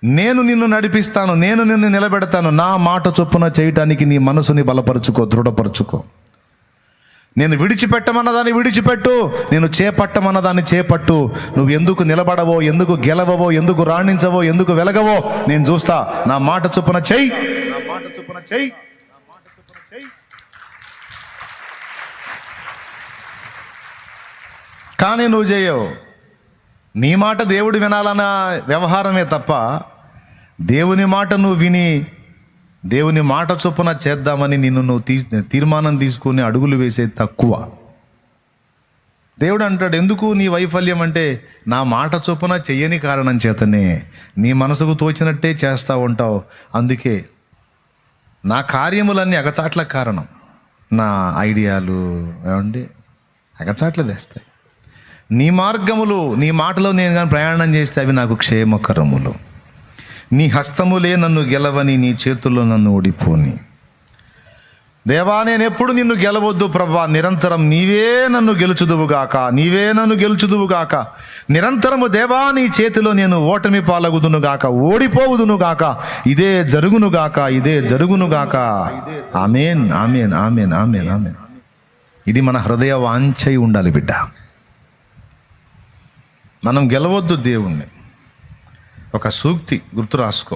నేను నిన్ను నడిపిస్తాను, నేను నిన్ను నిలబెడతాను. నా మాట చొప్పున చేయటానికి నీ మనసుని బలపరుచుకో, దృఢపరుచుకో. నేను విడిచిపెట్టమన్నదాన్ని విడిచిపెట్టు, నేను చేపట్టమన్నదాన్ని చేపట్టు. నువ్వు ఎందుకు నిలబడవో, ఎందుకు గెలవవో, ఎందుకు రాణించవో, ఎందుకు వెలగవో నేను చూస్తా. నా మాట చొప్పున చెయ్యి, నా మాట చొప్పున చెయ్యి, నా మాట చొప్పున చెయ్యి. కానీ నువ్వు చేయవు. నీ మాట దేవుడు వినాలన్న వ్యవహారమే తప్ప దేవుని మాట నువ్వు విని దేవుని మాట చొప్పున చేద్దామని నువ్వు తీర్మానం తీసుకుని అడుగులు వేసేది తక్కువ. దేవుడు అంటాడు, ఎందుకు నీ వైఫల్యం అంటే నా మాట చొప్పున చెయ్యని కారణం చేతనే. నీ మనసుకు తోచినట్టే చేస్తూ ఉంటావు, అందుకే నా కార్యములన్నీ అగచాట్లకు కారణం. నా ఐడియాలు ఏమండి అగచాట్లు తెస్తాయి. నీ మార్గములు, నీ మాటలో నేను కానీ ప్రయాణం చేస్తే అవి నాకు క్షేమకరములు. నీ హస్తములే నన్ను గెలవని, నీ చేతుల్లో నన్ను ఓడిపోని. దేవా, నేను ఎప్పుడు నిన్ను గెలవద్దు ప్రభా, నిరంతరం నీవే నన్ను గెలుచుదువుగాక, నీవే నన్ను గెలుచుదువుగాక. నిరంతరము దేవా నీ చేతిలో నేను ఓటమి పాలగుదునుగాక, ఓడిపోవుదునుగాక. ఇదే జరుగునుగాక, ఇదే జరుగునుగాక. ఆమేన్, ఆమేన్, ఆమేన్, ఆమేన్, ఆమేన్. ఇది మన హృదయ వాంఛై ఉండాలి బిడ్డ. మనం గెలవద్దు దేవుణ్ణి. ఒక సూక్తి గుర్తు రాసుకో.